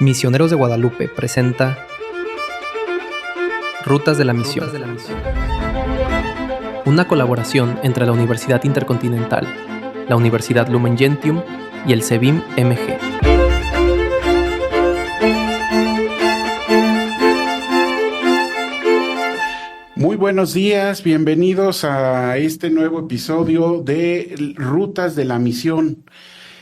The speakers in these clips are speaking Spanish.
Misioneros de Guadalupe presenta Rutas de la Misión, una colaboración entre la Universidad Intercontinental, la Universidad Lumen Gentium y el CEBIM-MG. Muy buenos días, bienvenidos a este nuevo episodio de Rutas de la Misión.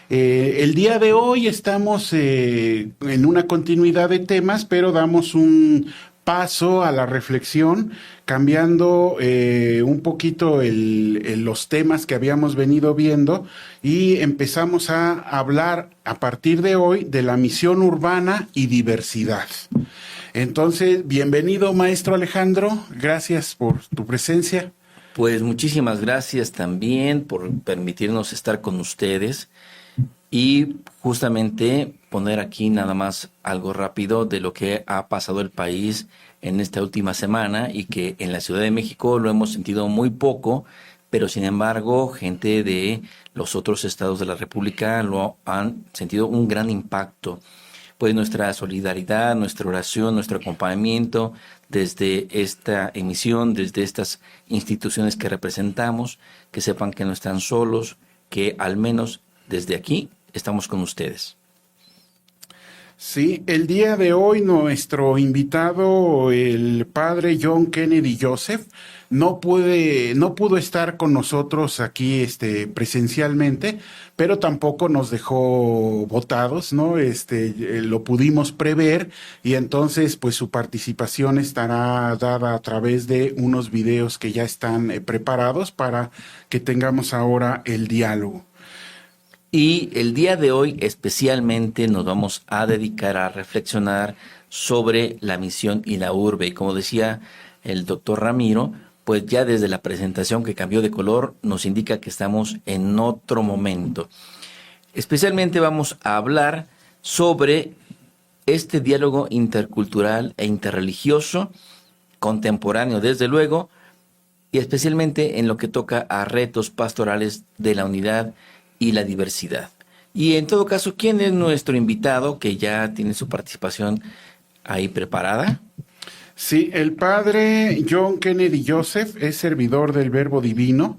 El día de hoy estamos en una continuidad de temas, pero damos un paso a la reflexión, cambiando un poquito los temas que habíamos venido viendo, y empezamos a hablar a partir de hoy de la misión urbana y diversidad. Entonces, bienvenido, maestro Alejandro, gracias por tu presencia. Pues muchísimas gracias también por permitirnos estar con ustedes y justamente poner aquí nada más algo rápido de lo que ha pasado el país en esta última semana, y que en la Ciudad de México lo hemos sentido muy poco, pero sin embargo gente de los otros estados de la República lo han sentido un gran impacto. Pues nuestra solidaridad, nuestra oración, nuestro acompañamiento desde esta emisión, desde estas instituciones que representamos, que sepan que no están solos, que al menos desde aquí estamos con ustedes. Sí, el día de hoy nuestro invitado, el padre John Kennedy Joseph, no pudo estar con nosotros aquí presencialmente, pero tampoco nos dejó botados, ¿no? Lo pudimos prever, y entonces pues su participación estará dada a través de unos videos que ya están preparados para que tengamos ahora el diálogo. Y el día de hoy especialmente nos vamos a dedicar a reflexionar sobre la misión y la urbe. Y como decía el doctor Ramiro, pues ya desde la presentación que cambió de color nos indica que estamos en otro momento. Especialmente vamos a hablar sobre este diálogo intercultural e interreligioso, contemporáneo desde luego, y especialmente en lo que toca a retos pastorales de la unidad y la diversidad. Y en todo caso, ¿quién es nuestro invitado que ya tiene su participación ahí preparada? Sí, el padre John Kennedy Joseph es servidor del Verbo Divino,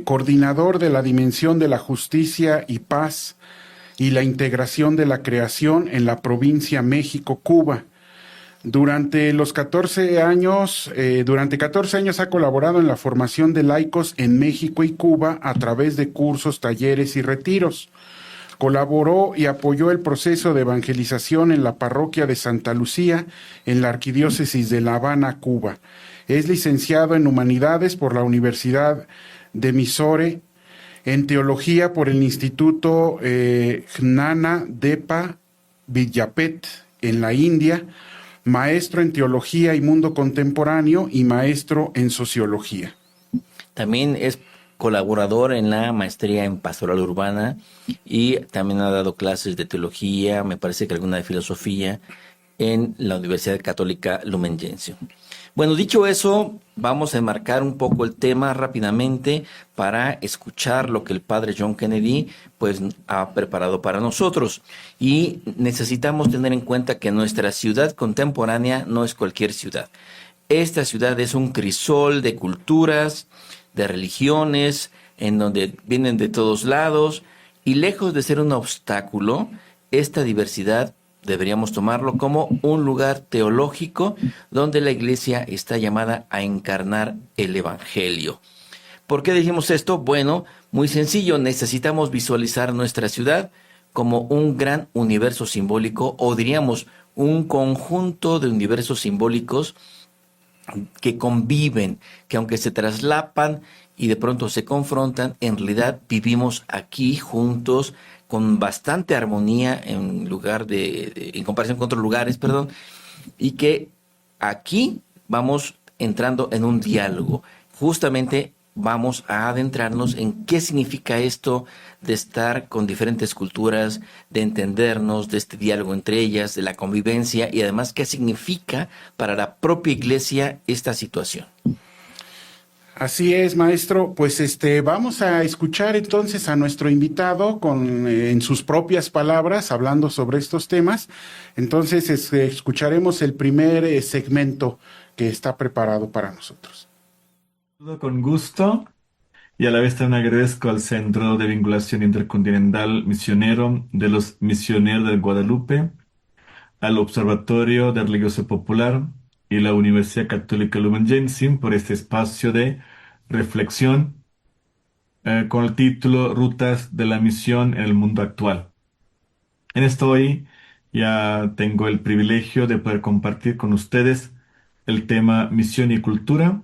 coordinador de la dimensión de la justicia y paz y la integración de la creación en la provincia México-Cuba. Durante 14 años ha colaborado en la formación de laicos en México y Cuba a través de cursos, talleres y retiros. Colaboró y apoyó el proceso de evangelización en la parroquia de Santa Lucía, en la arquidiócesis de La Habana, Cuba. Es licenciado en Humanidades por la Universidad de Mysore, en Teología por el Instituto Jnana Depa Vidyapet en la India, maestro en Teología y Mundo Contemporáneo y maestro en Sociología. También es colaborador en la maestría en Pastoral Urbana, y también ha dado clases de teología, me parece que alguna de filosofía, en la Universidad Católica Lumen Gentium. Bueno, dicho eso, vamos a enmarcar un poco el tema rápidamente para escuchar lo que el padre John Kennedy pues ha preparado para nosotros. Y necesitamos tener en cuenta que nuestra ciudad contemporánea no es cualquier ciudad. Esta ciudad es un crisol de culturas, de religiones, en donde vienen de todos lados, y lejos de ser un obstáculo, esta diversidad deberíamos tomarlo como un lugar teológico donde la iglesia está llamada a encarnar el evangelio. ¿Por qué dijimos esto? Bueno, muy sencillo, necesitamos visualizar nuestra ciudad como un gran universo simbólico, o diríamos un conjunto de universos simbólicos que conviven, que aunque se traslapan y de pronto se confrontan, en realidad vivimos aquí juntos con bastante armonía en comparación con otros lugares, y que aquí vamos entrando en un diálogo. Justamente vamos a adentrarnos en qué significa esto de estar con diferentes culturas, de entendernos, de este diálogo entre ellas, de la convivencia, y además qué significa para la propia iglesia esta situación. Así es, maestro. Pues vamos a escuchar entonces a nuestro invitado en sus propias palabras hablando sobre estos temas. Entonces escucharemos el primer segmento que está preparado para nosotros. Todo con gusto y a la vez también agradezco al Centro de Vinculación Intercontinental Misionero de los Misioneros de Guadalupe, al Observatorio de Religioso Popular y la Universidad Católica Lumen Gentium por este espacio de reflexión con el título Rutas de la Misión en el Mundo Actual. En esto hoy ya tengo el privilegio de poder compartir con ustedes el tema Misión y Cultura,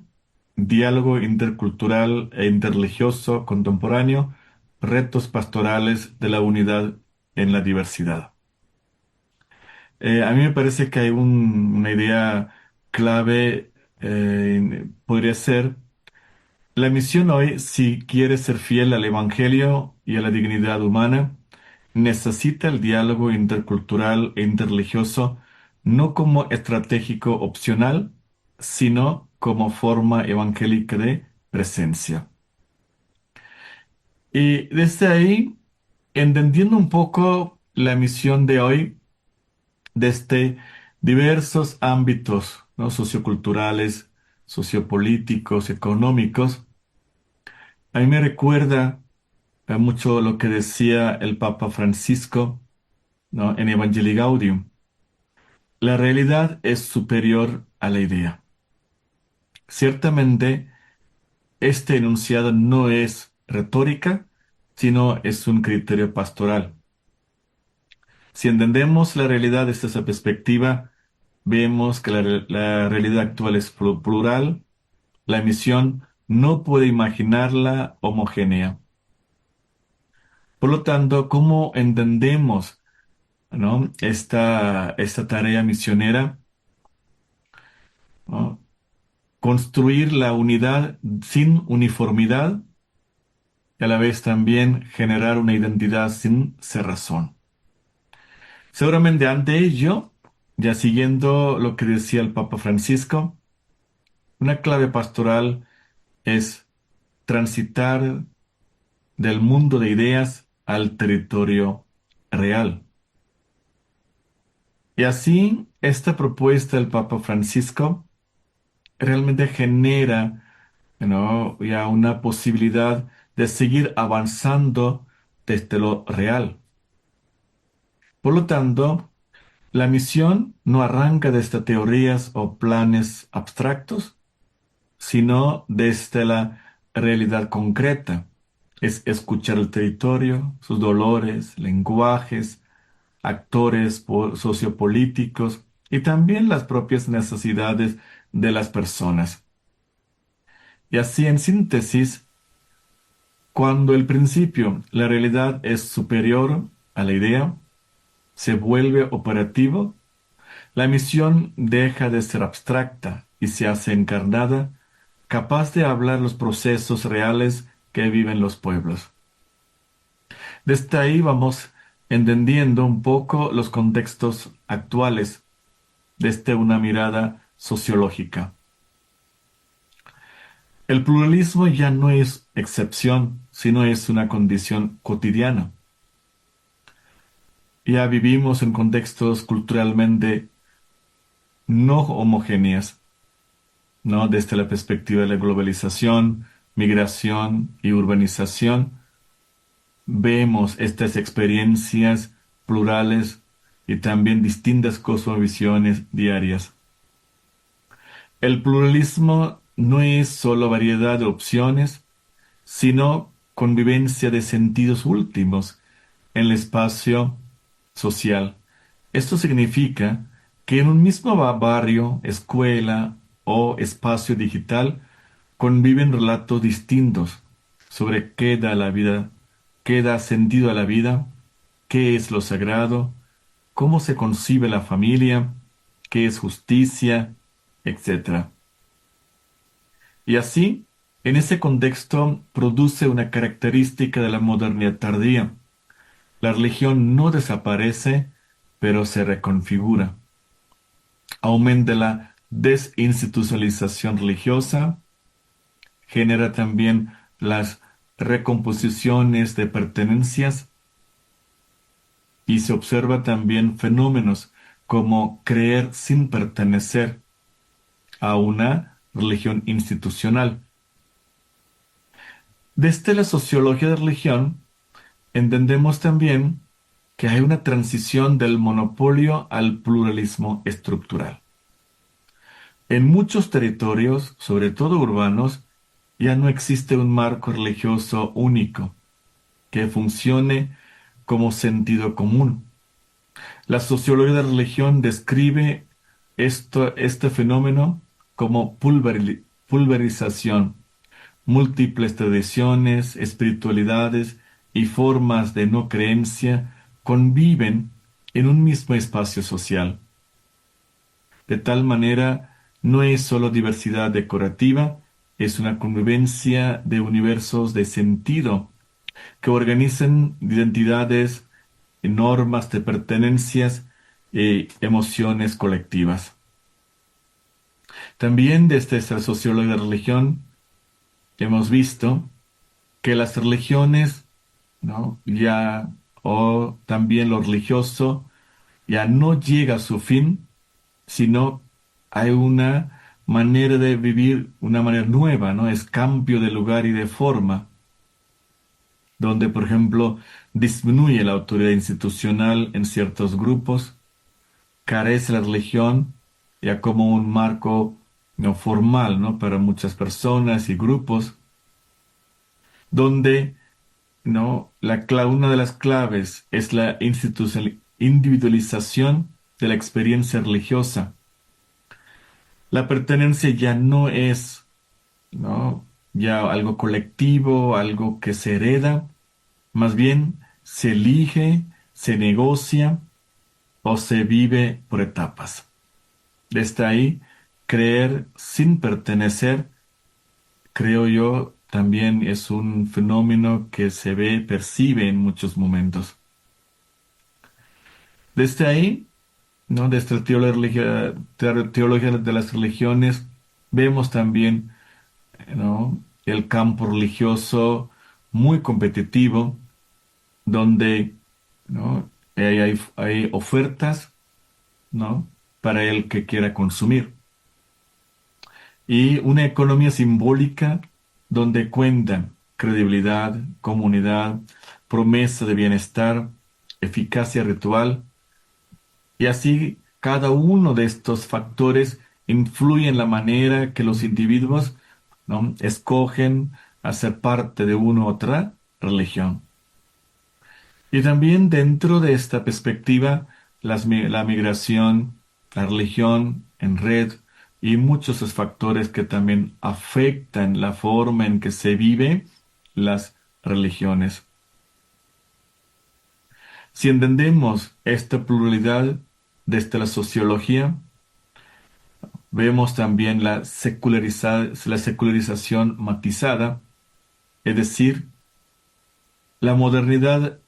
diálogo intercultural e interreligioso contemporáneo, retos pastorales de la unidad en la diversidad. A mí me parece que hay una idea clave, podría ser, la misión hoy, si quiere ser fiel al Evangelio y a la dignidad humana, necesita el diálogo intercultural e interreligioso no como estratégico opcional, sino como forma evangélica de presencia. Y desde ahí, entendiendo un poco la misión de hoy, desde diversos ámbitos, ¿no? Socioculturales, sociopolíticos, económicos, a mí me recuerda mucho lo que decía el Papa Francisco, ¿no? En Evangelii Gaudium. La realidad es superior a la idea. Ciertamente, este enunciado no es retórica, sino es un criterio pastoral. Si entendemos la realidad desde esa perspectiva, vemos que la realidad actual es plural, la misión no puede imaginarla homogénea. Por lo tanto, ¿cómo entendemos, ¿no? esta tarea misionera? ¿No? Construir la unidad sin uniformidad y a la vez también generar una identidad sin cerrazón. Seguramente ante ello, ya siguiendo lo que decía el Papa Francisco, una clave pastoral es transitar del mundo de ideas al territorio real. Y así, esta propuesta del Papa Francisco realmente genera, ¿no? ya una posibilidad de seguir avanzando desde lo real. Por lo tanto, la misión no arranca desde teorías o planes abstractos, sino desde la realidad concreta. Es escuchar el territorio, sus dolores, lenguajes, actores sociopolíticos y también las propias necesidades de las personas. Y así, en síntesis, cuando el principio, la realidad es superior a la idea, se vuelve operativo, la misión deja de ser abstracta y se hace encarnada, capaz de hablar los procesos reales que viven los pueblos. Desde ahí vamos entendiendo un poco los contextos actuales desde una mirada sociológica. El pluralismo ya no es excepción, sino es una condición cotidiana. Ya vivimos en contextos culturalmente no homogéneos, ¿no? Desde la perspectiva de la globalización, migración y urbanización, vemos estas experiencias plurales y también distintas cosmovisiones diarias. El pluralismo no es solo variedad de opciones, sino convivencia de sentidos últimos en el espacio social. Esto significa que en un mismo barrio, escuela o espacio digital conviven relatos distintos sobre qué da la vida, qué da sentido a la vida, qué es lo sagrado, cómo se concibe la familia, qué es justicia, etc. Y así, en ese contexto, produce una característica de la modernidad tardía. La religión no desaparece, pero se reconfigura. Aumenta la desinstitucionalización religiosa, genera también las recomposiciones de pertenencias y se observa también fenómenos como creer sin pertenecer a una religión institucional. Desde la sociología de religión, entendemos también que hay una transición del monopolio al pluralismo estructural. En muchos territorios, sobre todo urbanos, ya no existe un marco religioso único que funcione como sentido común. La sociología de la religión describe este fenómeno como pulverización. Múltiples tradiciones, espiritualidades y formas de no creencia conviven en un mismo espacio social. De tal manera, no es solo diversidad decorativa, es una convivencia de universos de sentido que organizan identidades, normas de pertenencias y emociones colectivas. También desde esta sociología de la religión hemos visto que las religiones, ¿no? Ya, o también lo religioso, ya no llega a su fin, sino hay una manera de vivir, una manera nueva, ¿no? Es cambio de lugar y de forma, donde, por ejemplo, disminuye la autoridad institucional en ciertos grupos, carece la religión ya como un marco no formal, ¿no? Para muchas personas y grupos, donde ¿no? Una de las claves es la individualización de la experiencia religiosa. La pertenencia ya no es, ¿no? Ya algo colectivo, algo que se hereda, más bien se elige, se negocia o se vive por etapas. Desde ahí, creer sin pertenecer, creo yo, también es un fenómeno que se ve, percibe en muchos momentos. Desde ahí, ¿no? Desde la teología de las religiones, vemos también, ¿no? El campo religioso muy competitivo, donde, ¿no? Hay ofertas, ¿no? Para el que quiera consumir. Y una economía simbólica donde cuentan credibilidad, comunidad, promesa de bienestar, eficacia ritual. Y así cada uno de estos factores influye en la manera que los individuos, ¿no? Escogen hacer parte de una u otra religión. Y también dentro de esta perspectiva, la migración, la religión en red y muchos otros factores que también afectan la forma en que se vive las religiones. Si entendemos esta pluralidad desde la sociología, vemos también la secularización matizada, es decir, la modernidad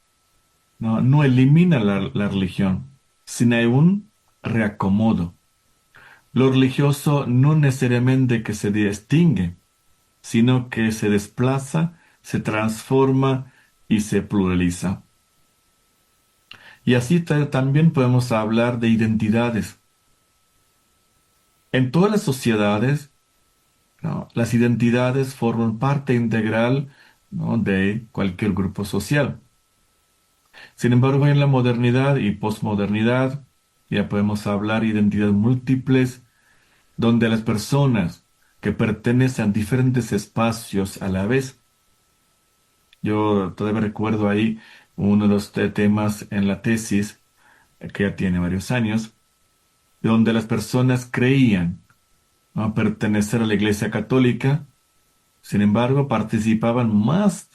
no elimina la religión, sino hay un reacomodo. Lo religioso no necesariamente que se distingue, sino que se desplaza, se transforma y se pluraliza. Y así también podemos hablar de identidades. En todas las sociedades, ¿no? Las identidades forman parte integral, ¿no? De cualquier grupo social. Sin embargo, en la modernidad y posmodernidad ya podemos hablar de identidades múltiples, donde las personas que pertenecen a diferentes espacios a la vez. Yo todavía recuerdo ahí uno de los temas en la tesis, que ya tiene varios años, donde las personas creían, ¿no? Pertenecer a la Iglesia Católica. Sin embargo, participaban más,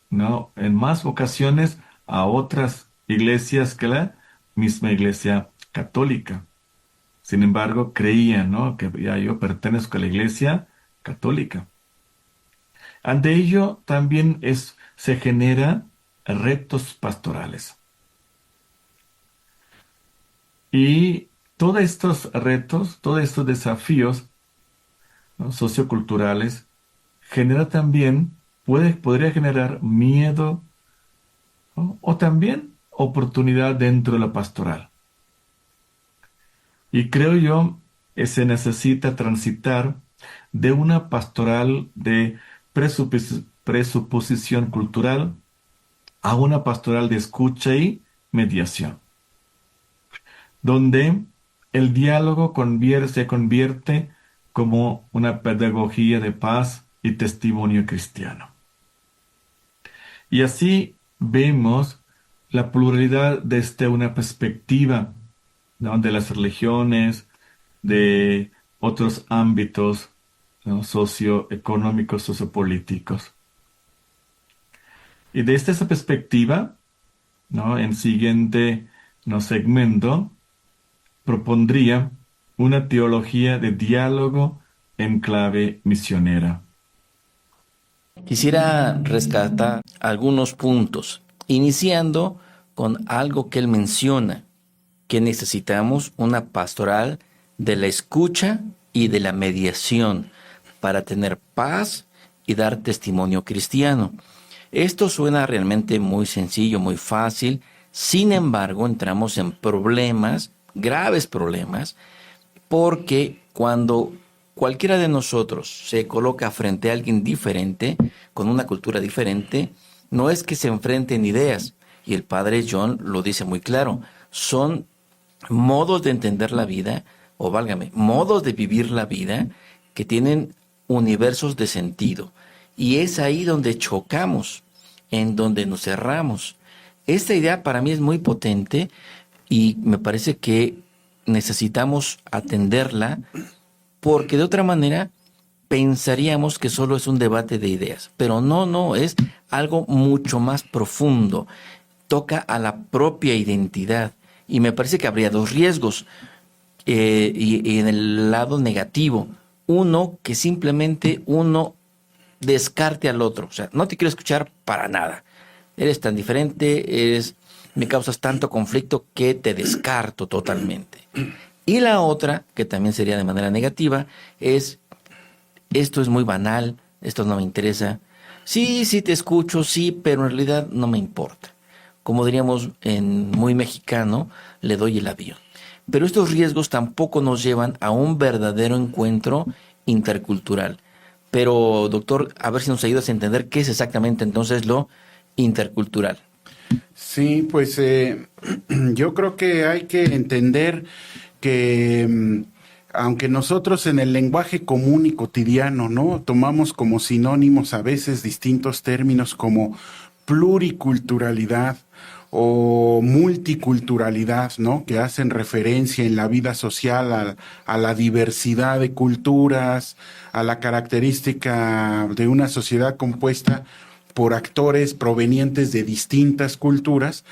¿no? En más ocasiones a otras iglesias que la misma Iglesia Católica. Sin embargo, creían, ¿no? Que ya yo pertenezco a la Iglesia Católica. Ante ello, también se genera retos pastorales. Y todos estos retos, todos estos desafíos, ¿no? Socioculturales, genera también, podría generar miedo, ¿no? O también oportunidad dentro de la pastoral. Y creo yo que se necesita transitar de una pastoral de presuposición cultural a una pastoral de escucha y mediación, donde el diálogo se convierte como una pedagogía de paz y testimonio cristiano. Y así vemos la pluralidad desde una perspectiva, ¿no? De las religiones, de otros ámbitos, ¿no? Socioeconómicos, sociopolíticos. Y desde esa perspectiva, ¿no? En siguiente, ¿no? segmento, propondría una teología de diálogo en clave misionera. Quisiera rescatar algunos puntos, iniciando con algo que él menciona, que necesitamos una pastoral de la escucha y de la mediación para tener paz y dar testimonio cristiano. Esto suena realmente muy sencillo, muy fácil. Sin embargo, entramos en problemas, graves problemas, porque cuando cualquiera de nosotros se coloca frente a alguien diferente, con una cultura diferente, no es que se enfrenten ideas, y el padre John lo dice muy claro, son modos de entender la vida, o válgame, modos de vivir la vida que tienen universos de sentido. Y es ahí donde chocamos, en donde nos cerramos. Esta idea para mí es muy potente y me parece que necesitamos atenderla porque de otra manera pensaríamos que solo es un debate de ideas. Pero no, es algo mucho más profundo. Toca a la propia identidad. Y me parece que habría dos riesgos. Y en el lado negativo, uno, que simplemente uno descarte al otro. O sea, no te quiero escuchar para nada. Eres tan diferente, me causas tanto conflicto que te descarto totalmente. Y la otra, que también sería de manera negativa, es, esto es muy banal, esto no me interesa. Sí, te escucho, sí, pero en realidad no me importa. Como diríamos en muy mexicano, le doy el avión. Pero estos riesgos tampoco nos llevan a un verdadero encuentro intercultural. Pero, doctor, a ver si nos ayudas a entender qué es exactamente entonces lo intercultural. Sí, pues yo creo que hay que entender que aunque nosotros en el lenguaje común y cotidiano, ¿no? Tomamos como sinónimos a veces distintos términos como pluriculturalidad o multiculturalidad, ¿no? Que hacen referencia en la vida social a la diversidad de culturas, a la característica de una sociedad compuesta por actores provenientes de distintas culturas.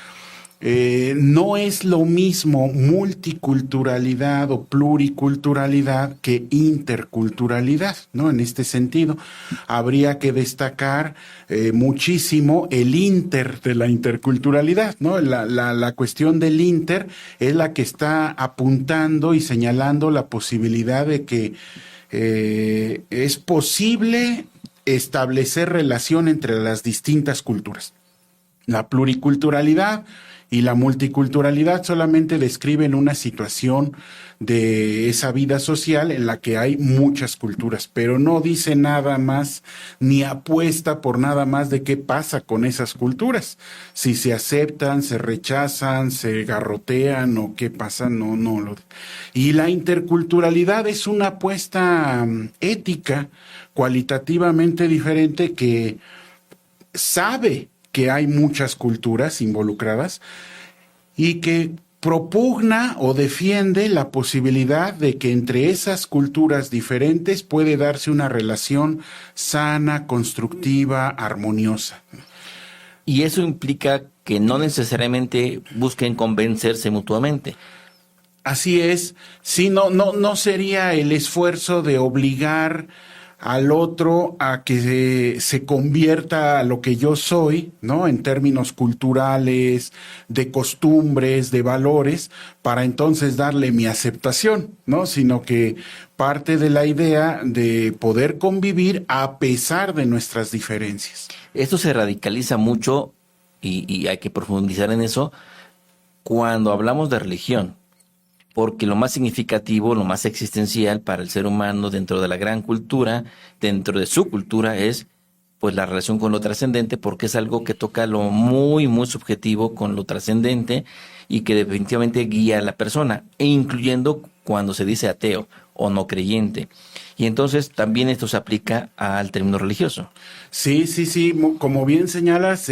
No es lo mismo multiculturalidad o pluriculturalidad que interculturalidad, ¿no? En este sentido, habría que destacar muchísimo el inter de la interculturalidad, ¿no? La cuestión del inter es la que está apuntando y señalando la posibilidad de que es posible establecer relación entre las distintas culturas. La pluriculturalidad y la multiculturalidad solamente describen una situación de esa vida social en la que hay muchas culturas, pero no dice nada más ni apuesta por nada más de qué pasa con esas culturas. Si se aceptan, se rechazan, se garrotean o qué pasa, no. Y la interculturalidad es una apuesta ética cualitativamente diferente que sabe que hay muchas culturas involucradas y que propugna o defiende la posibilidad de que entre esas culturas diferentes puede darse una relación sana, constructiva, armoniosa. Y eso implica que no necesariamente busquen convencerse mutuamente. Así es, sí, no sería el esfuerzo de obligar al otro a que se convierta a lo que yo soy, ¿no? En términos culturales, de costumbres, de valores, para entonces darle mi aceptación, ¿no? Sino que parte de la idea de poder convivir a pesar de nuestras diferencias. Esto se radicaliza mucho y hay que profundizar en eso cuando hablamos de religión, porque lo más significativo, lo más existencial para el ser humano dentro de la gran cultura, dentro de su cultura, es pues la relación con lo trascendente, porque es algo que toca lo muy, muy subjetivo con lo trascendente y que definitivamente guía a la persona, e incluyendo cuando se dice ateo o no creyente. Y entonces también esto se aplica al término religioso. Sí, sí, sí, como bien señalas,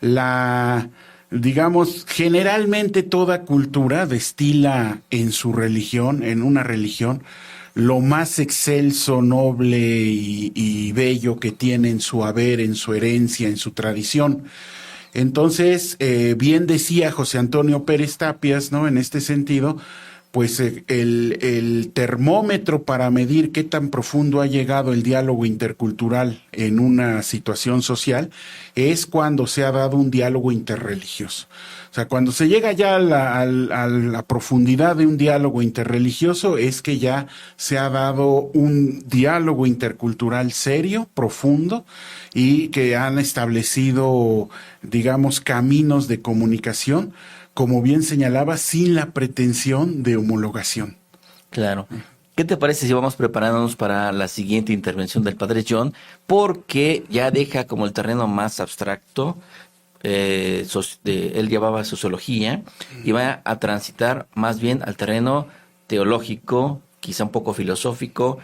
la, digamos, generalmente toda cultura destila en su religión, en una religión, lo más excelso, noble y bello que tiene en su haber, en su herencia, en su tradición. Entonces, bien decía José Antonio Pérez Tapias, ¿no? En este sentido, pues el termómetro para medir qué tan profundo ha llegado el diálogo intercultural en una situación social es cuando se ha dado un diálogo interreligioso. O sea, cuando se llega ya a la profundidad de un diálogo interreligioso es que ya se ha dado un diálogo intercultural serio, profundo, y que han establecido, digamos, caminos de comunicación, como bien señalaba, sin la pretensión de homologación. Claro. ¿Qué te parece si vamos preparándonos para la siguiente intervención del Padre John? Porque ya deja como el terreno más abstracto. Él llevaba sociología y va a transitar más bien al terreno teológico, quizá un poco filosófico,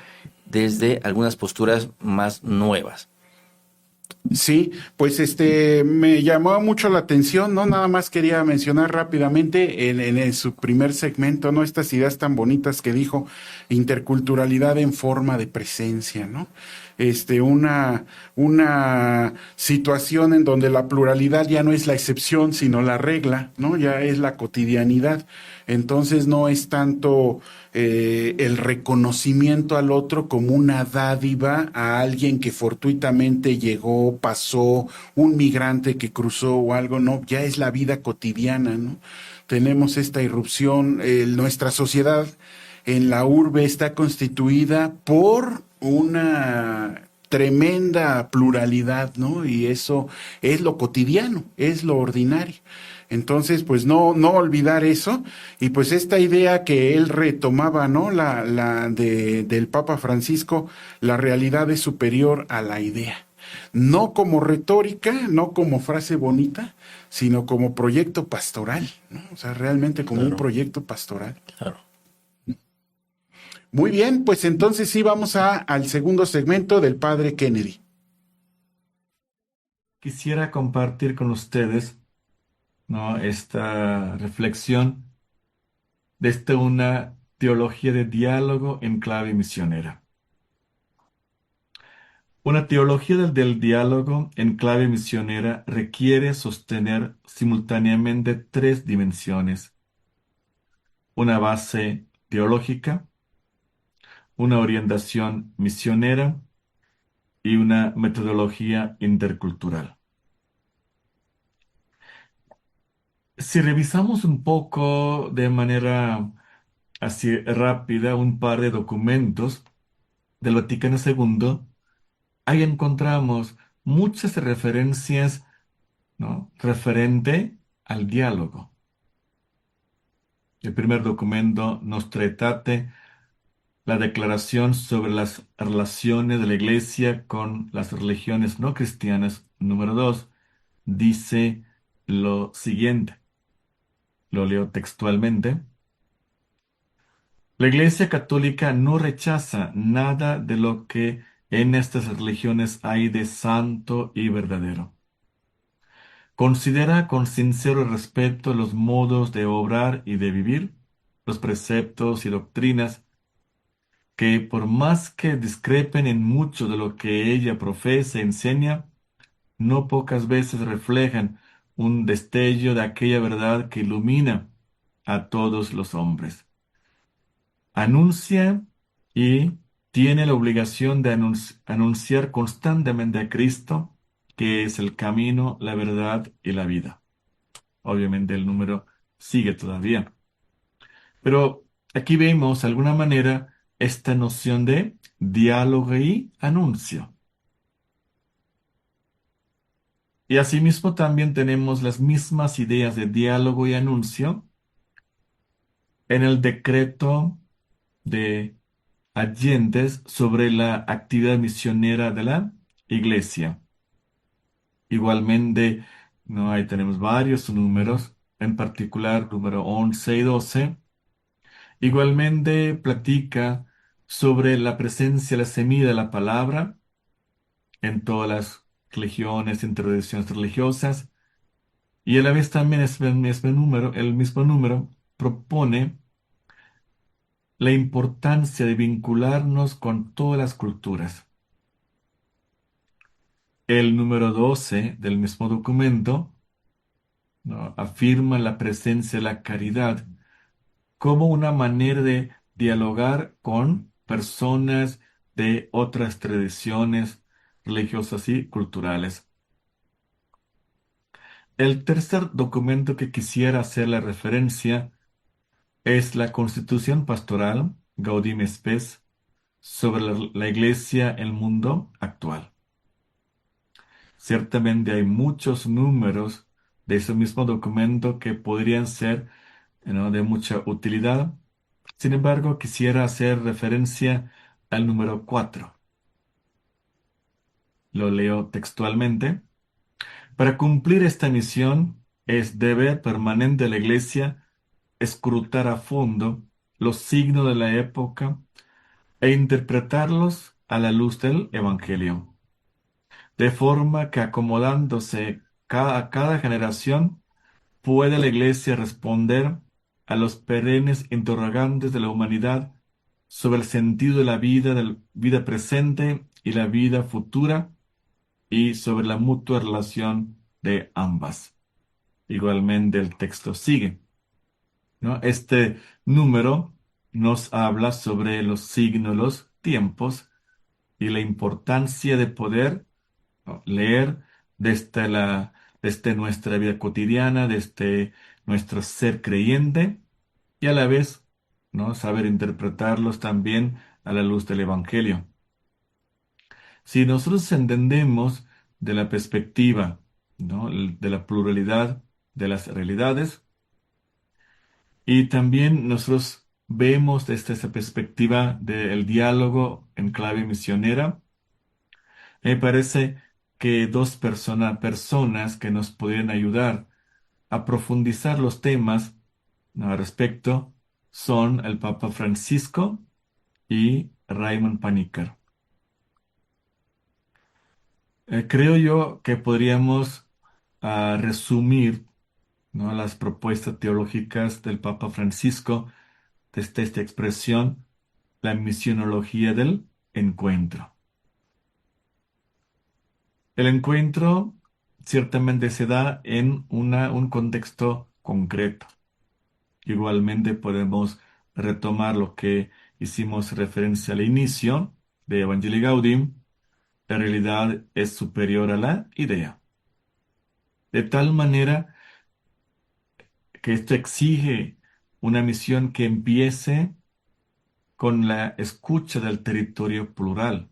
desde algunas posturas más nuevas. Sí, pues me llamó mucho la atención, ¿no? Nada más quería mencionar rápidamente en su primer segmento, ¿no? Estas ideas tan bonitas que dijo, interculturalidad en forma de presencia, ¿no? Una situación en donde la pluralidad ya no es la excepción, sino la regla, ¿no? Ya es la cotidianidad. Entonces no es tanto el reconocimiento al otro como una dádiva a alguien que fortuitamente llegó, pasó, un migrante que cruzó o algo, no, ya es la vida cotidiana, ¿no? Tenemos esta irrupción, nuestra sociedad en la urbe está constituida por una tremenda pluralidad, ¿no? Y eso es lo cotidiano, es lo ordinario. Entonces, pues no olvidar eso. Y pues esta idea que él retomaba, ¿no? Del Papa Francisco, la realidad es superior a la idea. No como retórica, no como frase bonita, sino como proyecto pastoral, ¿no? O sea, realmente como un proyecto pastoral. Claro. Muy bien, pues entonces sí vamos al segundo segmento del Padre Kennedy. Quisiera compartir con ustedes, ¿no?, esta reflexión desde una teología de diálogo en clave misionera. Una teología del diálogo en clave misionera requiere sostener simultáneamente tres dimensiones: una base teológica, una orientación misionera y una metodología intercultural. Si revisamos un poco de manera así rápida un par de documentos del Vaticano II, ahí encontramos muchas referencias, ¿no?, referente al diálogo. El primer documento, Nostra Aetate, la declaración sobre las relaciones de la Iglesia con las religiones no cristianas, número 2, dice lo siguiente, lo leo textualmente: la Iglesia Católica no rechaza nada de lo que en estas religiones hay de santo y verdadero. Considera con sincero respeto los modos de obrar y de vivir, los preceptos y doctrinas que, por más que discrepen en mucho de lo que ella profesa y enseña, no pocas veces reflejan un destello de aquella verdad que ilumina a todos los hombres. Anuncia y tiene la obligación de anunciar constantemente a Cristo, que es el camino, la verdad y la vida. Obviamente el número sigue todavía. Pero aquí vemos, de alguna manera, esta noción de diálogo y anuncio. Y asimismo también tenemos las mismas ideas de diálogo y anuncio en el decreto de Allende sobre la actividad misionera de la Iglesia. Igualmente, ¿no? Ahí tenemos varios números, en particular número 11 y 12. Igualmente platica sobre la presencia, la semilla de la palabra en todas las religiones, en tradiciones religiosas. Y a la vez también el mismo número propone la importancia de vincularnos con todas las culturas. El número 12 del mismo documento, ¿no? Afirma la presencia de la caridad como una manera de dialogar con personas de otras tradiciones religiosas y culturales. El tercer documento que quisiera hacer la referencia es la Constitución Pastoral Gaudium et Spes sobre la Iglesia en el mundo actual. Ciertamente hay muchos números de ese mismo documento que podrían ser, ¿no?, de mucha utilidad. Sin embargo, quisiera hacer referencia al número 4. Lo leo textualmente. Para cumplir esta misión, es deber permanente de la Iglesia escrutar a fondo los signos de la época e interpretarlos a la luz del Evangelio, de forma que acomodándose a cada generación, puede la Iglesia responder a los perennes interrogantes de la humanidad sobre el sentido de la vida presente y la vida futura, y sobre la mutua relación de ambas. Igualmente el texto sigue, ¿no? Este número nos habla sobre los signos, los tiempos y la importancia de poder, ¿no?, leer desde nuestra vida cotidiana, desde nuestro ser creyente y a la vez, ¿no?, saber interpretarlos también a la luz del Evangelio. Si nosotros entendemos de la perspectiva, ¿no?, de la pluralidad de las realidades, y también nosotros vemos desde esa perspectiva del diálogo en clave misionera, me parece que dos personas que nos podrían ayudar a profundizar los temas, ¿no?, al respecto son el Papa Francisco y Raymond Panikkar. Creo yo que podríamos resumir, ¿no?, las propuestas teológicas del Papa Francisco desde esta expresión, la misionología del encuentro. El encuentro ciertamente se da en un contexto concreto. Igualmente podemos retomar lo que hicimos referencia al inicio de Evangelii Gaudium: la realidad es superior a la idea. De tal manera que esto exige una misión que empiece con la escucha del territorio plural.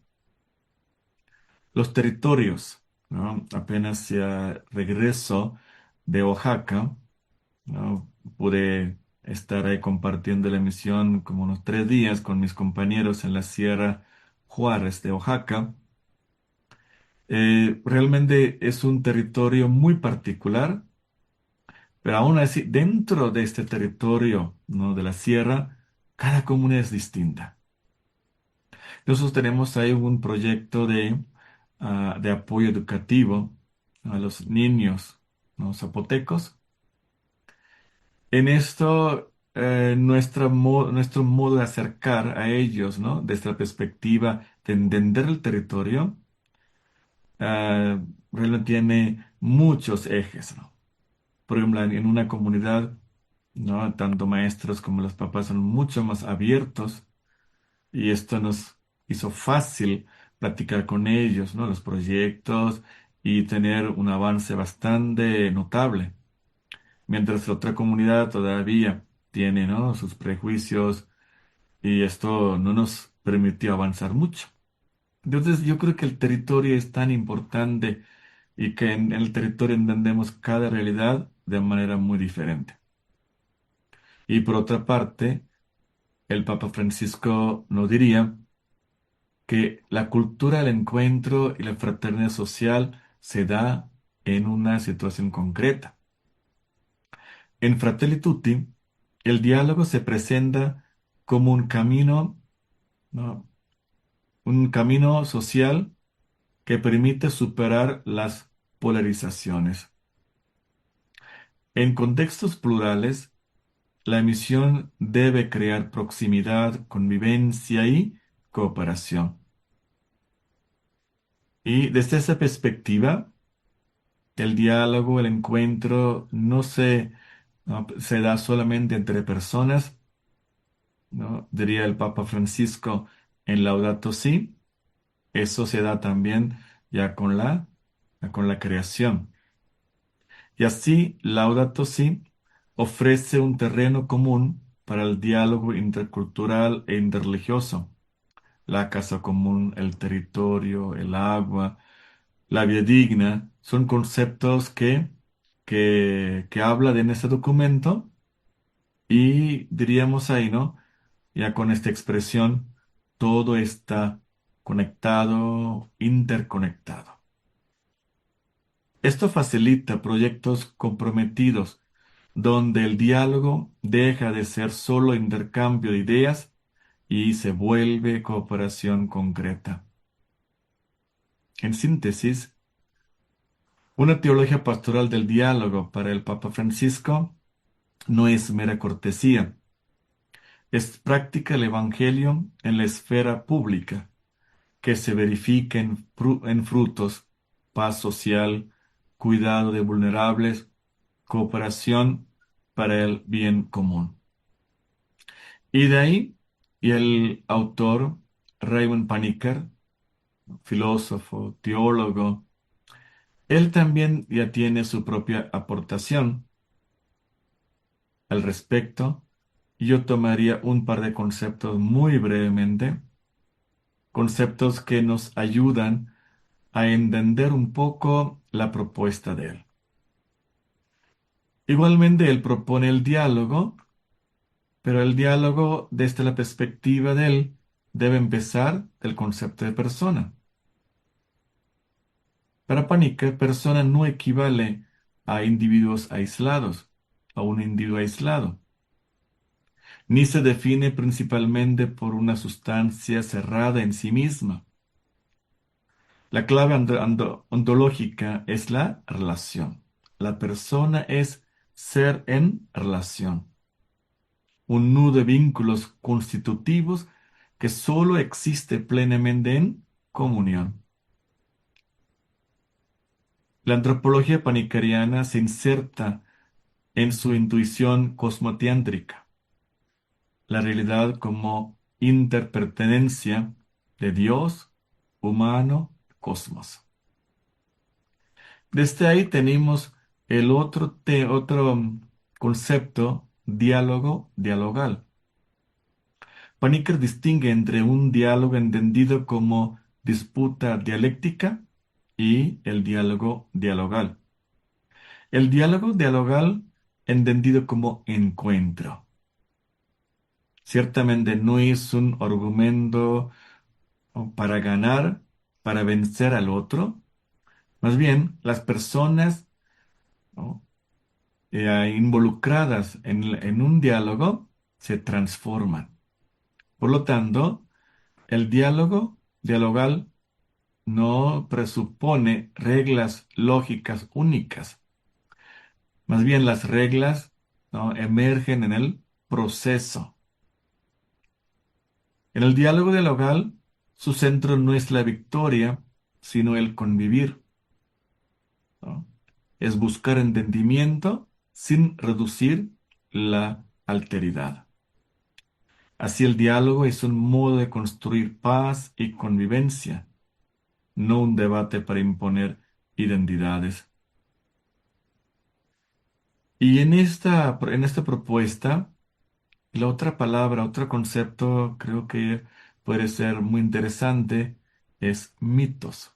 Los territorios, ¿no? Apenas regreso de Oaxaca, ¿no?, pude estar ahí compartiendo la misión como unos 3 días con mis compañeros en la Sierra Juárez de Oaxaca. Realmente es un territorio muy particular, pero aún así, dentro de este territorio, ¿no?, de la sierra, cada comuna es distinta. Nosotros tenemos ahí un proyecto de apoyo educativo a los niños, ¿no?, zapotecos. En esto, nuestro modo de acercar a ellos, ¿no?, desde la perspectiva de entender el territorio, ah, realmente tiene muchos ejes, ¿no? Por ejemplo, en una comunidad, ¿no?, tanto maestros como los papás son mucho más abiertos, y esto nos hizo fácil platicar con ellos, ¿no? Los proyectos y tener un avance bastante notable. Mientras la otra comunidad todavía tiene, ¿no? sus prejuicios y esto no nos permitió avanzar mucho. Entonces, yo creo que el territorio es tan importante y que en el territorio entendemos cada realidad de manera muy diferente. Y por otra parte, el Papa Francisco nos diría que la cultura del encuentro y la fraternidad social se da en una situación concreta. En Fratelli Tutti, el diálogo se presenta como un camino, ¿no? Un camino social que permite superar las polarizaciones. En contextos plurales, la misión debe crear proximidad, convivencia y cooperación. Y desde esa perspectiva, el diálogo, el encuentro no se da solamente entre personas, ¿no? Diría el Papa Francisco en Laudato Si, eso se da también ya con la creación. Y así, Laudato Si ofrece un terreno común para el diálogo intercultural e interreligioso. La casa común, el territorio, el agua, la vida digna, son conceptos que habla en ese documento y diríamos ahí, ¿no? Ya con esta expresión, todo está conectado, interconectado. Esto facilita proyectos comprometidos donde el diálogo deja de ser solo intercambio de ideas y se vuelve cooperación concreta. En síntesis, una teología pastoral del diálogo para el Papa Francisco no es mera cortesía, es práctica el Evangelio en la esfera pública, que se verifica en frutos, paz social, cuidado de vulnerables, cooperación para el bien común. Y de ahí, y el autor Raymond Panikkar, filósofo, teólogo, él también ya tiene su propia aportación al respecto. Y yo tomaría un par de conceptos muy brevemente, conceptos que nos ayudan a entender un poco la propuesta de él. Igualmente, él propone el diálogo, pero el diálogo desde la perspectiva de él debe empezar del concepto de persona. Para Panica, persona no equivale a individuos aislados, a un individuo aislado, ni se define principalmente por una sustancia cerrada en sí misma. La clave ontológica es la relación. La persona es ser en relación, un nudo de vínculos constitutivos que sólo existe plenamente en comunión. La antropología panicariana se inserta en su intuición cosmoteántrica, la realidad como interpertenencia de Dios, humano, cosmos. Desde ahí tenemos el otro concepto, diálogo dialogal. Panikkar distingue entre un diálogo entendido como disputa dialéctica y el diálogo dialogal. El diálogo dialogal entendido como encuentro. Ciertamente no es un argumento para ganar, para vencer al otro. Más bien, las personas, ¿no? Involucradas en un diálogo se transforman. Por lo tanto, el diálogo dialogal no presupone reglas lógicas únicas. Más bien las reglas, ¿no? emergen en el proceso. En el diálogo dialogal, su centro no es la victoria, sino el convivir, ¿no? Es buscar entendimiento sin reducir la alteridad. Así el diálogo es un modo de construir paz y convivencia, no un debate para imponer identidades. Y en esta propuesta, la otra palabra, otro concepto, creo que puede ser muy interesante, es mitos.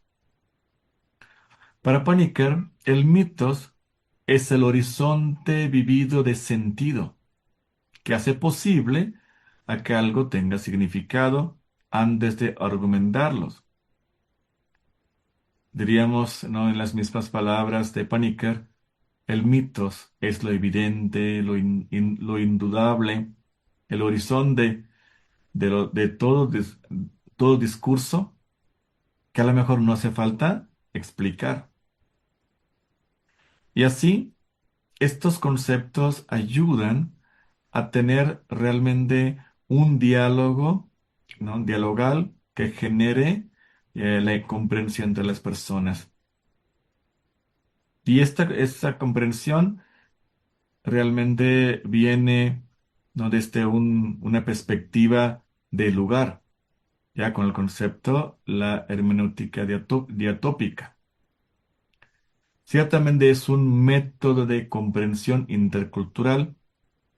Para Paniker, el mitos es el horizonte vivido de sentido, que hace posible a que algo tenga significado antes de argumentarlos. Diríamos, ¿no? En las mismas palabras de Paniker, el mitos es lo evidente, lo indudable, el horizonte de todo discurso que a lo mejor no hace falta explicar. Y así, estos conceptos ayudan a tener realmente un diálogo, ¿no? Un dialogal que genere la comprensión entre las personas. Y esta comprensión realmente viene, ¿no? Desde una perspectiva de lugar, ya con el concepto, la hermenéutica diatópica. Ciertamente es un método de comprensión intercultural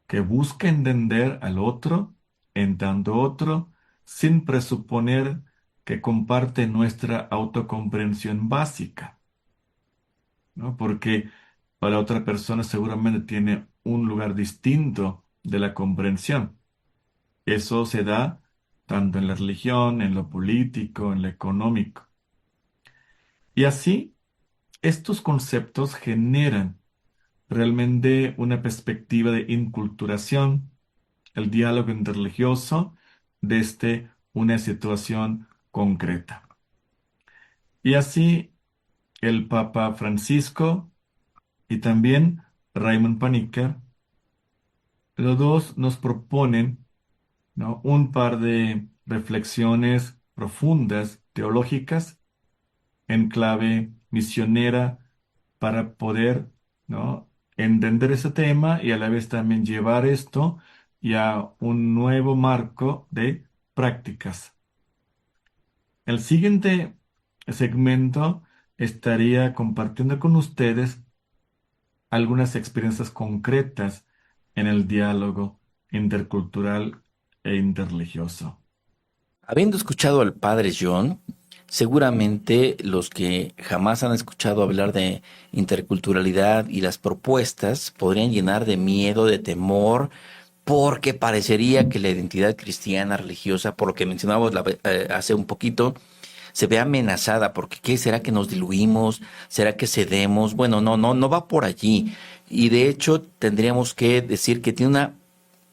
que busca entender al otro en tanto otro sin presuponer que comparte nuestra autocomprensión básica, ¿no? Porque para otra persona seguramente tiene un lugar distinto de la comprensión. Eso se da tanto en la religión, en lo político, en lo económico. Y así, estos conceptos generan realmente una perspectiva de inculturación, el diálogo interreligioso desde una situación concreta. Y así el Papa Francisco y también Raymond Paniker, los dos nos proponen, ¿no? Un par de reflexiones profundas, teológicas, en clave misionera para poder, ¿no? Entender ese tema y a la vez también llevar esto ya a un nuevo marco de prácticas. El siguiente segmento estaría compartiendo con ustedes algunas experiencias concretas en el diálogo intercultural e interreligioso. Habiendo escuchado al padre John, seguramente los que jamás han escuchado hablar de interculturalidad y las propuestas podrían llenar de miedo, de temor, porque parecería que la identidad cristiana religiosa, por lo que mencionábamos hace un poquito, se ve amenazada, porque ¿qué será que nos diluimos? ¿Será que cedemos? Bueno, no va por allí. Y de hecho tendríamos que decir que tiene una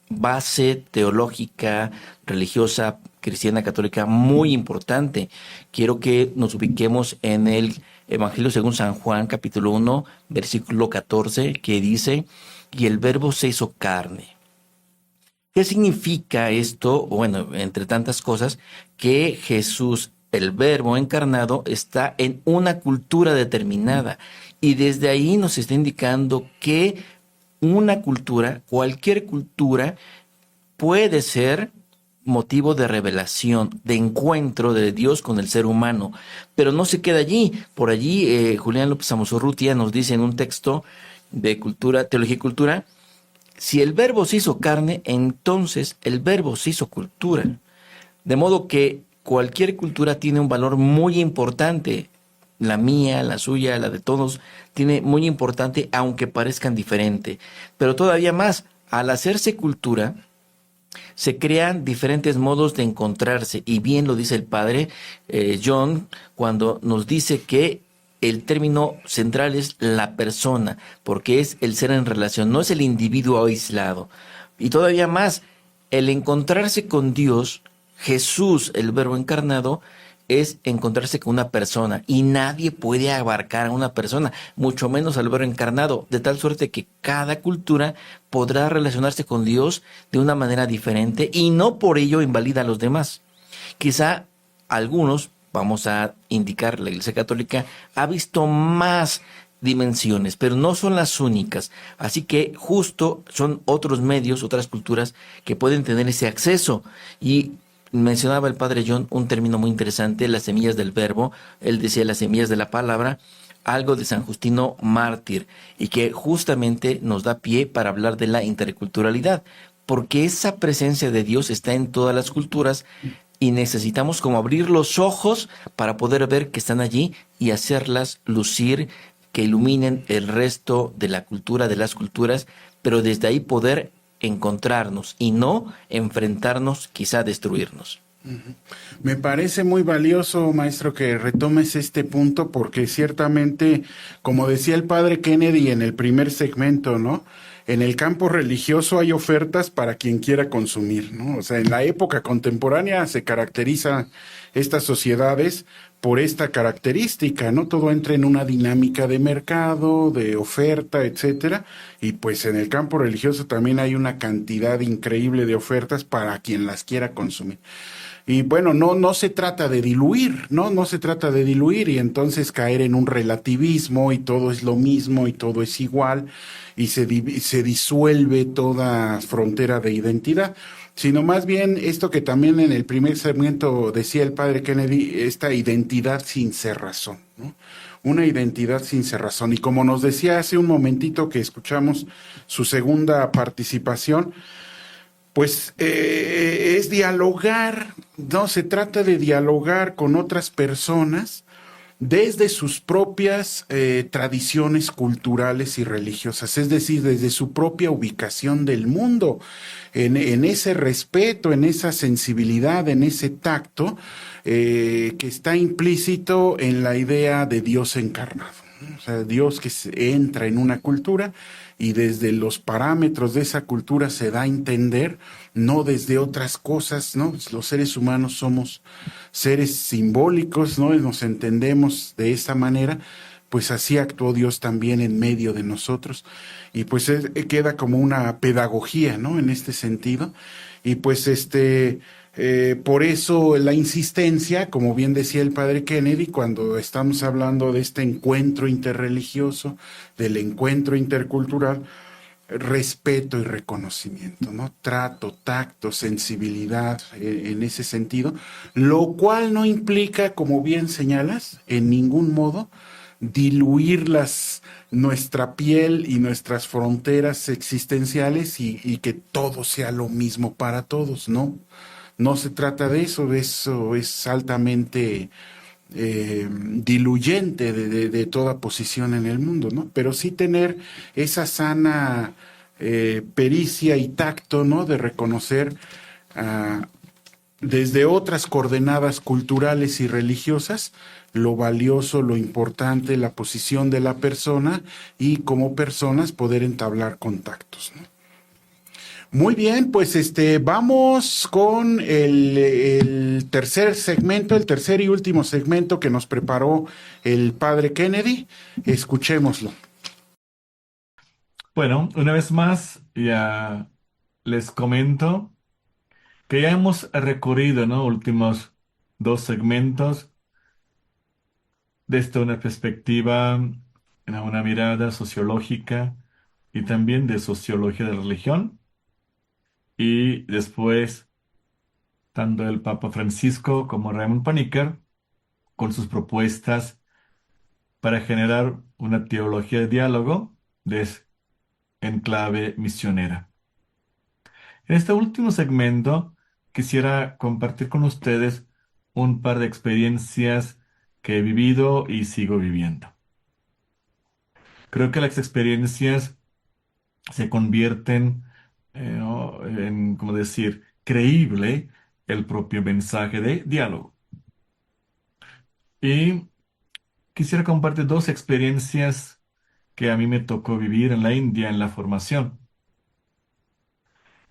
base teológica, religiosa, cristiana, católica muy importante. Quiero que nos ubiquemos en el Evangelio según San Juan, capítulo 1, versículo 14, que dice, y el verbo se hizo carne. ¿Qué significa esto? Bueno, entre tantas cosas, que Jesús, el verbo encarnado, está en una cultura determinada. Y desde ahí nos está indicando que una cultura, cualquier cultura, puede ser motivo de revelación, de encuentro de Dios con el ser humano, pero no se queda allí. Por allí, Julián López Amozurrutia nos dice en un texto de cultura, teología y cultura, si el verbo se hizo carne, entonces el verbo se hizo cultura. De modo que cualquier cultura tiene un valor muy importante. La mía, la suya, la de todos, tiene muy importante, aunque parezcan diferentes. Pero todavía más, al hacerse cultura, se crean diferentes modos de encontrarse. Y bien lo dice el padre John, cuando nos dice que el término central es la persona, porque es el ser en relación, no es el individuo aislado. Y todavía más, el encontrarse con Dios, Jesús, el verbo encarnado, es encontrarse con una persona, y nadie puede abarcar a una persona, mucho menos al verbo encarnado, de tal suerte que cada cultura podrá relacionarse con Dios de una manera diferente y no por ello invalida a los demás. Quizá algunos, vamos a indicar, la Iglesia Católica ha visto más dimensiones, pero no son las únicas. Así que justo son otros medios, otras culturas que pueden tener ese acceso. Y mencionaba el padre John un término muy interesante, las semillas del verbo. Él decía las semillas de la palabra, algo de San Justino Mártir, y que justamente nos da pie para hablar de la interculturalidad, porque esa presencia de Dios está en todas las culturas y necesitamos como abrir los ojos para poder ver que están allí y hacerlas lucir, que iluminen el resto de la cultura, de las culturas, pero desde ahí poder encontrarnos y no enfrentarnos, quizá destruirnos. Me parece muy valioso, maestro, que retomes este punto porque ciertamente, como decía el padre Kennedy en el primer segmento, ¿no? En el campo religioso hay ofertas para quien quiera consumir, ¿no? O sea, en la época contemporánea se caracteriza estas sociedades por esta característica, ¿no? Todo entra en una dinámica de mercado, de oferta, etcétera, y pues en el campo religioso también hay una cantidad increíble de ofertas para quien las quiera consumir. Y bueno, no se trata de diluir, ¿no? No se trata de diluir y entonces caer en un relativismo y todo es lo mismo y todo es igual y se disuelve toda frontera de identidad, sino más bien esto que también en el primer segmento decía el padre Kennedy, esta identidad sin cerrazón, ¿no? Una identidad sin cerrazón. Y como nos decía hace un momentito que escuchamos su segunda participación, pues es dialogar, no se trata de dialogar con otras personas desde sus propias tradiciones culturales y religiosas, es decir, desde su propia ubicación del mundo, en ese respeto, en esa sensibilidad, en ese tacto que está implícito en la idea de Dios encarnado, ¿no? O sea, Dios que entra en una cultura y desde los parámetros de esa cultura se da a entender, no desde otras cosas, ¿no? Los seres humanos somos seres simbólicos, ¿no? Y nos entendemos de esa manera, pues así actuó Dios también en medio de nosotros. Y pues queda como una pedagogía, ¿no? En este sentido. Y pues por eso la insistencia, como bien decía el padre Kennedy, cuando estamos hablando de este encuentro interreligioso, del encuentro intercultural, respeto y reconocimiento, ¿no? Trato, tacto, sensibilidad en ese sentido, lo cual no implica, como bien señalas, en ningún modo diluir nuestra piel y nuestras fronteras existenciales y que todo sea lo mismo para todos, ¿no? No se trata de eso, eso es altamente diluyente de toda posición en el mundo, ¿no? Pero sí tener esa sana pericia y tacto, ¿no? De reconocer desde otras coordenadas culturales y religiosas lo valioso, lo importante, la posición de la persona y como personas poder entablar contactos, ¿no? Muy bien, pues vamos con el tercer segmento, el tercer y último segmento que nos preparó el padre Kennedy. Escuchémoslo. Bueno, una vez más, ya les comento que ya hemos recorrido, ¿no? Últimos dos segmentos desde una perspectiva, una mirada sociológica y también de sociología de la religión. Y después, tanto el Papa Francisco como Raymond Panikkar, con sus propuestas para generar una teología de diálogo en clave misionera. En este último segmento, quisiera compartir con ustedes un par de experiencias que he vivido y sigo viviendo. Creo que las experiencias se convierten ¿no? en, como decir, creíble el propio mensaje de diálogo. Y quisiera compartir dos experiencias que a mí me tocó vivir en la India en la formación.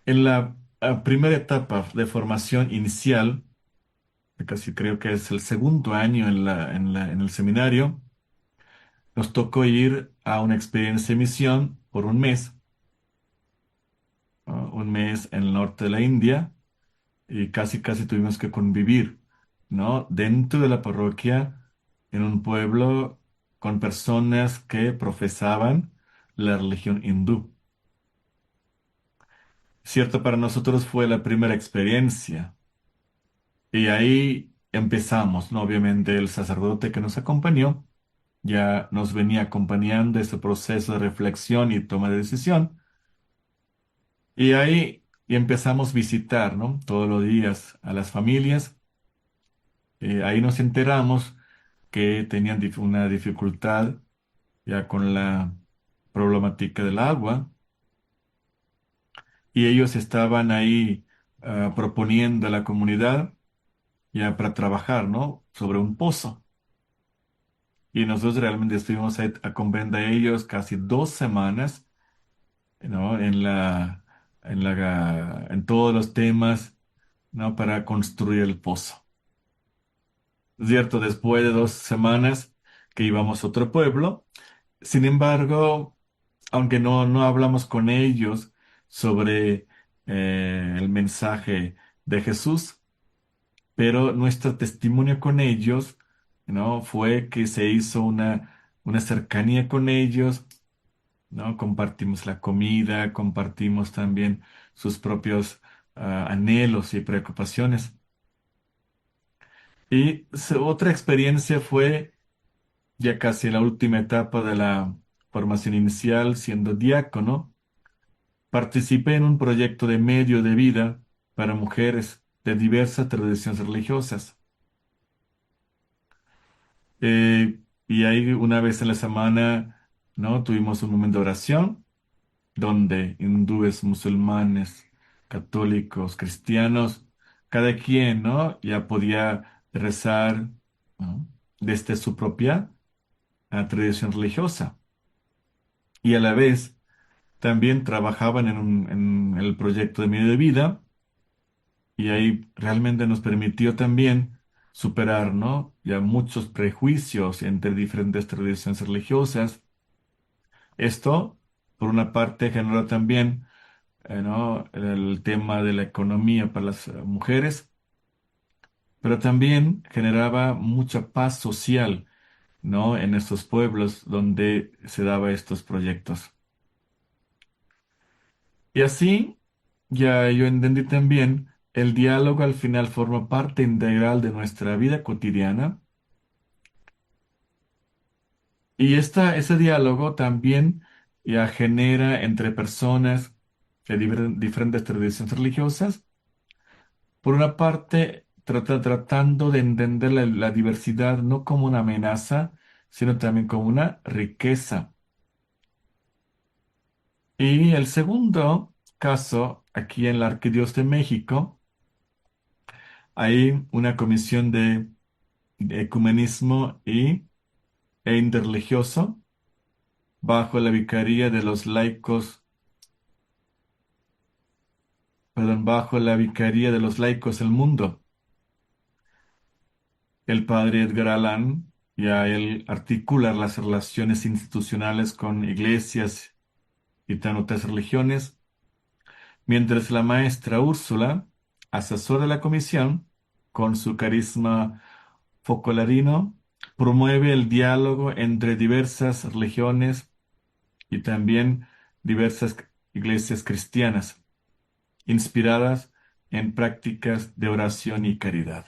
En la primera etapa de formación inicial, que casi creo que es el segundo año en el seminario, nos tocó ir a una experiencia de misión por un mes en el norte de la India, y casi tuvimos que convivir, ¿no? Dentro de la parroquia, en un pueblo con personas que profesaban la religión hindú. Cierto, para nosotros fue la primera experiencia. Y ahí empezamos, ¿no? Obviamente el sacerdote que nos acompañó ya nos venía acompañando ese proceso de reflexión y toma de decisión. Y ahí y empezamos a visitar, ¿no? Todos los días a las familias. Ahí nos enteramos que tenían una dificultad ya con la problemática del agua y ellos estaban ahí proponiendo a la comunidad ya para trabajar, ¿no? Sobre un pozo. Y nosotros realmente estuvimos ahí acompañando a ellos casi 2 semanas, ¿no? En todos los temas, ¿no? Para construir el pozo. Cierto, después de 2 semanas que íbamos a otro pueblo, sin embargo, aunque no hablamos con ellos sobre el mensaje de Jesús, pero nuestro testimonio con ellos, ¿no? Fue que se hizo una cercanía con ellos, ¿no? Compartimos la comida, compartimos también sus propios anhelos y preocupaciones. Y otra experiencia fue ya casi la última etapa de la formación inicial, siendo diácono. Participé en un proyecto de medio de vida para mujeres de diversas tradiciones religiosas. Y ahí una vez en la semana, ¿no? Tuvimos un momento de oración donde hindúes, musulmanes, católicos, cristianos, cada quien, ¿no? Ya podía rezar, ¿no? Desde su propia tradición religiosa. Y a la vez también trabajaban en el proyecto de medio de vida y ahí realmente nos permitió también superar, ¿no? Ya muchos prejuicios entre diferentes tradiciones religiosas. Esto, por una parte, generó también, ¿no? El tema de la economía para las mujeres, pero también generaba mucha paz social, ¿no? En estos pueblos donde se daba estos proyectos. Y así, ya yo entendí también, el diálogo al final forma parte integral de nuestra vida cotidiana. Y ese diálogo también ya genera entre personas de diferentes tradiciones religiosas, por una parte, tratando de entender la diversidad no como una amenaza, sino también como una riqueza. Y el segundo caso, aquí en la Arquidiócesis de México, hay una comisión de ecumenismo e interreligioso bajo la vicaría de los laicos, perdón, bajo la vicaría de los laicos del mundo. El padre Edgar Allan, ya él articula las relaciones institucionales con iglesias y tan otras religiones, mientras la maestra Úrsula asesora la comisión con su carisma focolarino, promueve el diálogo entre diversas religiones y también diversas iglesias cristianas, inspiradas en prácticas de oración y caridad.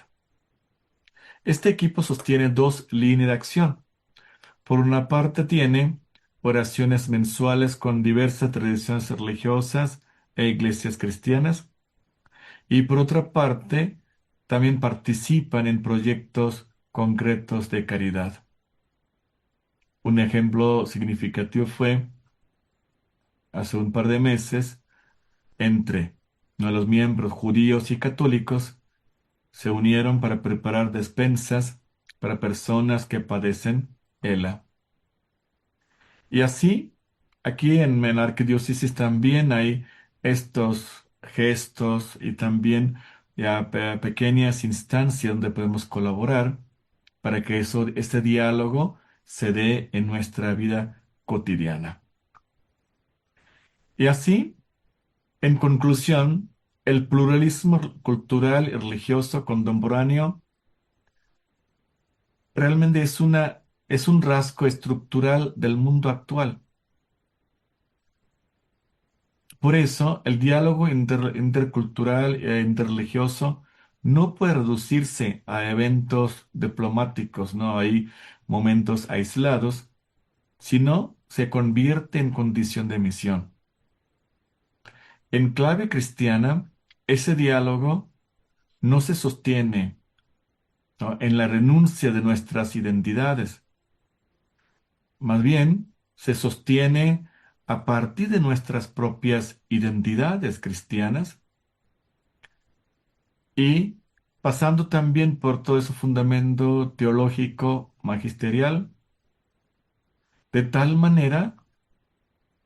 Este equipo sostiene dos líneas de acción. Por una parte tiene oraciones mensuales con diversas tradiciones religiosas e iglesias cristianas, y por otra parte también participan en proyectos concretos de caridad. Un ejemplo significativo fue hace un par de meses entre, ¿no?, los miembros judíos y católicos se unieron para preparar despensas para personas que padecen ELA. Y así, aquí en la arquidiócesis también hay estos gestos y también ya pequeñas instancias donde podemos colaborar para que este diálogo se dé en nuestra vida cotidiana. Y así, en conclusión, el pluralismo cultural y religioso contemporáneo realmente es una es un rasgo estructural del mundo actual. Por eso, el diálogo intercultural e interreligioso no puede reducirse a eventos diplomáticos, ¿no? Hay momentos aislados, sino se convierte en condición de misión. En clave cristiana, ese diálogo no se sostiene, ¿no?, en la renuncia de nuestras identidades. Más bien, se sostiene a partir de nuestras propias identidades cristianas y pasando también por todo ese fundamento teológico magisterial, de tal manera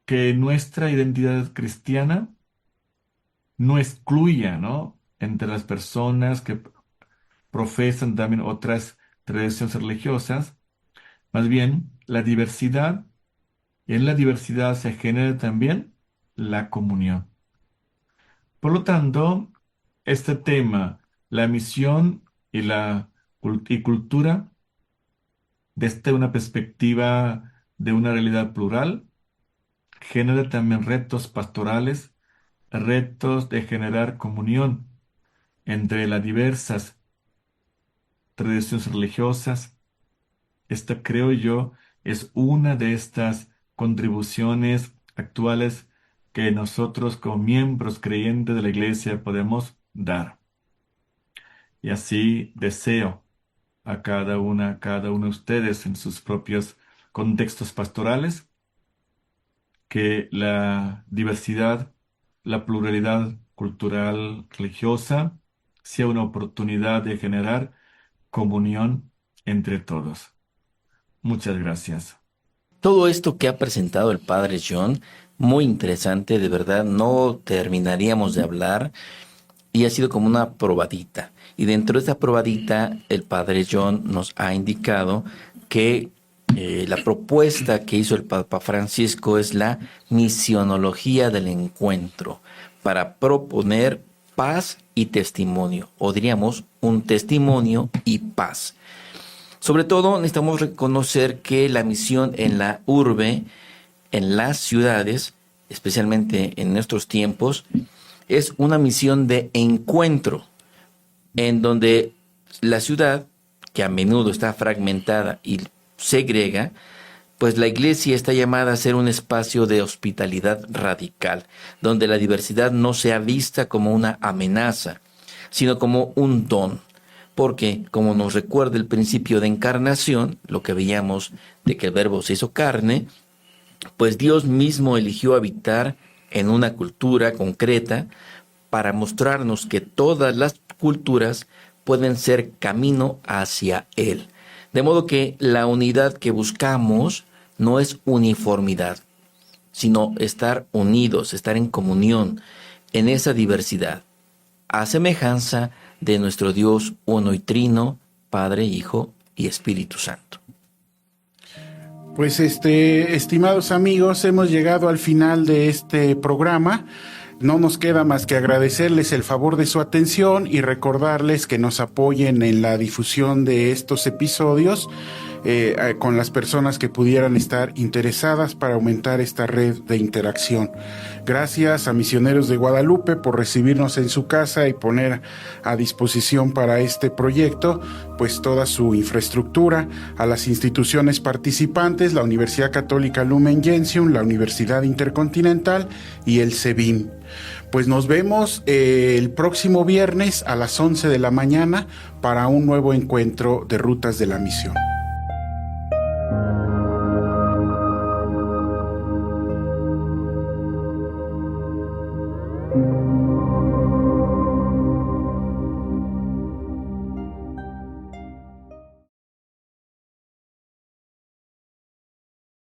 que nuestra identidad cristiana no excluya, ¿no?, entre las personas que profesan también otras tradiciones religiosas. Más bien, la diversidad, y en la diversidad se genera también la comunión. Por lo tanto, este tema, la misión y la cultura, desde una perspectiva de una realidad plural, genera también retos pastorales, retos de generar comunión entre las diversas tradiciones religiosas. Esta, creo yo, es una de estas contribuciones actuales que nosotros como miembros creyentes de la Iglesia podemos dar. Y así deseo a cada uno de ustedes en sus propios contextos pastorales que la diversidad, la pluralidad cultural, religiosa, sea una oportunidad de generar comunión entre todos. Muchas gracias. Todo esto que ha presentado el padre John, muy interesante, de verdad, no terminaríamos de hablar y ha sido como una probadita. Y dentro de esta probadita, el padre John nos ha indicado que la propuesta que hizo el Papa Francisco es la misionología del encuentro para proponer paz y testimonio, o diríamos un testimonio y paz. Sobre todo necesitamos reconocer que la misión en la urbe, en las ciudades, especialmente en nuestros tiempos, es una misión de encuentro, en donde la ciudad, que a menudo está fragmentada y segrega, pues la iglesia está llamada a ser un espacio de hospitalidad radical, donde la diversidad no sea vista como una amenaza, sino como un don. Porque, como nos recuerda el principio de encarnación, lo que veíamos de que el Verbo se hizo carne, pues Dios mismo eligió habitar en una cultura concreta para mostrarnos que todas las culturas pueden ser camino hacia Él. De modo que la unidad que buscamos no es uniformidad, sino estar unidos, estar en comunión en esa diversidad, a semejanza de nuestro Dios uno y trino, Padre, Hijo y Espíritu Santo. Pues estimados amigos, hemos llegado al final de este programa. No nos queda más que agradecerles el favor de su atención y recordarles que nos apoyen en la difusión de estos episodios con las personas que pudieran estar interesadas para aumentar esta red de interacción. Gracias a Misioneros de Guadalupe por recibirnos en su casa y poner a disposición para este proyecto pues toda su infraestructura, a las instituciones participantes, la Universidad Católica Lumen Gentium, la Universidad Intercontinental y el CEBIM. Pues nos vemos el próximo viernes a las 11 de la mañana para un nuevo encuentro de Rutas de la Misión.